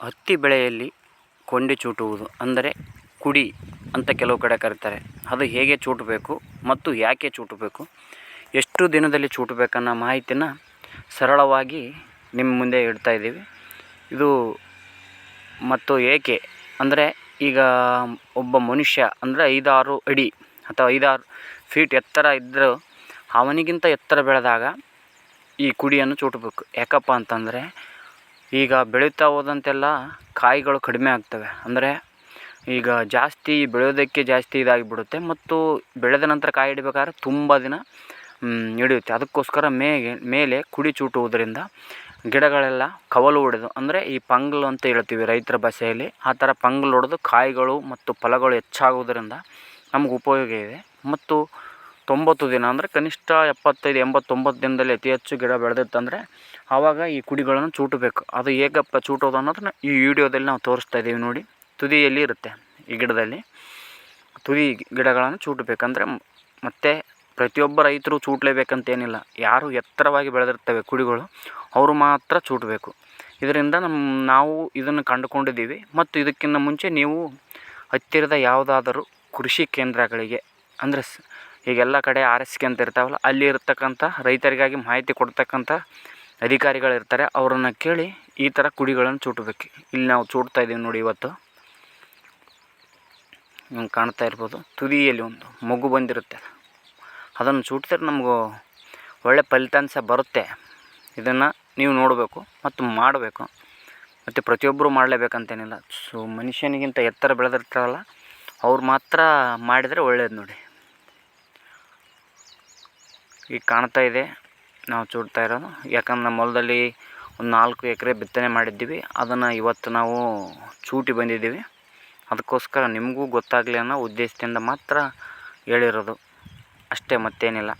ಹತ್ತಿ ಬೆಳೆಯಲ್ಲಿ ಕೊಂಡಿ ಚೂಟುವುದು ಅಂದರೆ ಕುಡಿ ಅಂತ ಕೆಲವು ಕಡೆ ಕರೀತಾರೆ. ಅದು ಹೇಗೆ ಚೂಟಬೇಕು ಮತ್ತು ಯಾಕೆ ಚೂಟಬೇಕು, ಎಷ್ಟು ದಿನದಲ್ಲಿ ಚೂಟಬೇಕನ್ನೋ ಮಾಹಿತಿನ ಸರಳವಾಗಿ ನಿಮ್ಮ ಮುಂದೆ ಇಡ್ತಾ ಇದ್ದೀವಿ. ಇದು ಮತ್ತು ಏಕೆ ಅಂದರೆ, ಈಗ ಒಬ್ಬ ಮನುಷ್ಯ ಅಂದರೆ 5-6 ಅಡಿ ಅಥವಾ 5-6 ಫೀಟ್ ಎತ್ತರ ಇದ್ದರೂ ಅವನಿಗಿಂತ ಎತ್ತರ ಬೆಳೆದಾಗ ಈ ಕುಡಿಯನ್ನು ಚೂಟಬೇಕು. ಯಾಕಪ್ಪ ಅಂತಂದರೆ, ಈಗ ಬೆಳೀತಾ ಹೋದಂತೆಲ್ಲ ಕಾಯಿಗಳು ಕಡಿಮೆ ಆಗ್ತವೆ. ಅಂದರೆ ಈಗ ಜಾಸ್ತಿ ಬೆಳೆಯೋದಕ್ಕೆ ಜಾಸ್ತಿ ಇದಾಗಿಬಿಡುತ್ತೆ ಮತ್ತು ಬೆಳೆದ ನಂತರ ಕಾಯಿ ಹಿಡಿಬೇಕಾದ್ರೆ ತುಂಬ ದಿನ ಹಿಡಿಯುತ್ತೆ. ಅದಕ್ಕೋಸ್ಕರ ಮೇಲೆ ಕುಡಿ ಚೂಟುವುದರಿಂದ ಗಿಡಗಳೆಲ್ಲ ಕವಲು ಹೊಡೆದು, ಅಂದರೆ ಈ ಪಂಗ್ಲು ಅಂತ ಹೇಳ್ತೀವಿ ರೈತರ ಭಾಷೆಯಲ್ಲಿ, ಆ ಥರ ಪಂಗ್ಲು ಹೊಡೆದು ಕಾಯಿಗಳು ಮತ್ತು ಫಲಗಳು ಹೆಚ್ಚಾಗುವುದರಿಂದ ನಮ್ಗೆ ಉಪಯೋಗ ಇದೆ. ಮತ್ತು 90 ದಿನ ಅಂದರೆ ಕನಿಷ್ಠ 75-89 ದಿನದಲ್ಲಿ ಅತಿ ಹೆಚ್ಚು ಗಿಡ ಬೆಳೆದಿತ್ತಂದರೆ ಆವಾಗ ಈ ಕುಡಿಗಳನ್ನು ಚೂಟಬೇಕು. ಅದು ಹೇಗಪ್ಪ ಚೂಟೋದು ಅನ್ನೋದನ್ನ ಈ ವಿಡಿಯೋದಲ್ಲಿ ನಾವು ತೋರಿಸ್ತಾ ಇದ್ದೀವಿ ನೋಡಿ. ತುದಿಯಲ್ಲಿ ಇರುತ್ತೆ ಈ ಗಿಡದಲ್ಲಿ, ತುದಿ ಗಿಡಗಳನ್ನು ಚೂಟಬೇಕಂದ್ರೆ ಮತ್ತು ಪ್ರತಿಯೊಬ್ಬ ರೈತರು ಚೂಟಲೇಬೇಕಂತೇನಿಲ್ಲ. ಯಾರು ಎತ್ತರವಾಗಿ ಬೆಳೆದಿರ್ತವೆ ಕುಡಿಗಳು ಅವರು ಮಾತ್ರ ಚೂಟಬೇಕು. ಇದರಿಂದ ನಾವು ಇದನ್ನು ಕಂಡುಕೊಂಡಿದ್ದೀವಿ. ಮತ್ತು ಇದಕ್ಕಿಂತ ಮುಂಚೆ ನೀವು ಹತ್ತಿರದ ಯಾವುದಾದರೂ ಕೃಷಿ ಕೇಂದ್ರಗಳಿಗೆ, ಅಂದರೆ ಈಗೆಲ್ಲ ಕಡೆ RSK ಅಂತ ಇರ್ತಾವಲ್ಲ, ಅಲ್ಲಿ ಇರ್ತಕ್ಕಂಥ ರೈತರಿಗಾಗಿ ಮಾಹಿತಿ ಕೊಡ್ತಕ್ಕಂಥ ಅಧಿಕಾರಿಗಳಿರ್ತಾರೆ. ಅವರನ್ನು ಕೇಳಿ ಈ ಥರ ಕುಡಿಗಳನ್ನು ಚೂಟಬೇಕು. ಇಲ್ಲಿ ನಾವು ಚೂಟ್ತಾ ಇದ್ದೀವಿ ನೋಡಿ. ಇವತ್ತು ನಿಮ್ಗೆ ಕಾಣ್ತಾ ಇರ್ಬೋದು, ತುದಿಯಲ್ಲಿ ಒಂದು ಮಗು ಬಂದಿರುತ್ತೆ. ಅದನ್ನು ಚೂಟಿದ್ರೆ ನಮಗೂ ಒಳ್ಳೆ ಫಲಿತಾಂಶ ಬರುತ್ತೆ. ಇದನ್ನು ನೀವು ನೋಡಬೇಕು ಮತ್ತು ಮಾಡಬೇಕು. ಮತ್ತು ಪ್ರತಿಯೊಬ್ಬರು ಮಾಡಲೇಬೇಕಂತೇನಿಲ್ಲ. ಸೊ ಮನುಷ್ಯನಿಗಿಂತ ಎತ್ತರ ಬೆಳೆದಿರ್ತಾರಲ್ಲ ಅವ್ರು ಮಾತ್ರ ಮಾಡಿದರೆ ಒಳ್ಳೆಯದು ನೋಡಿ. ಈಗ ಕಾಣ್ತಾ ಇದೆ ನಾವು ಚೂಟ್ತಾ ಇರೋದು. ಯಾಕಂದ್ರೆ ನಮ್ಮ ಹೊಲದಲ್ಲಿ ಒಂದು 4 ಎಕರೆ ಬಿತ್ತನೆ ಮಾಡಿದ್ದೀವಿ. ಅದನ್ನು ಇವತ್ತು ನಾವು ಚೂಟಿ ಬಂದಿದ್ದೀವಿ. ಅದಕ್ಕೋಸ್ಕರ ನಿಮಗೂ ಗೊತ್ತಾಗಲಿ ಅನ್ನೋ ಉದ್ದೇಶದಿಂದ ಮಾತ್ರ ಹೇಳಿರೋದು ಅಷ್ಟೇ, ಮತ್ತೇನಿಲ್ಲ.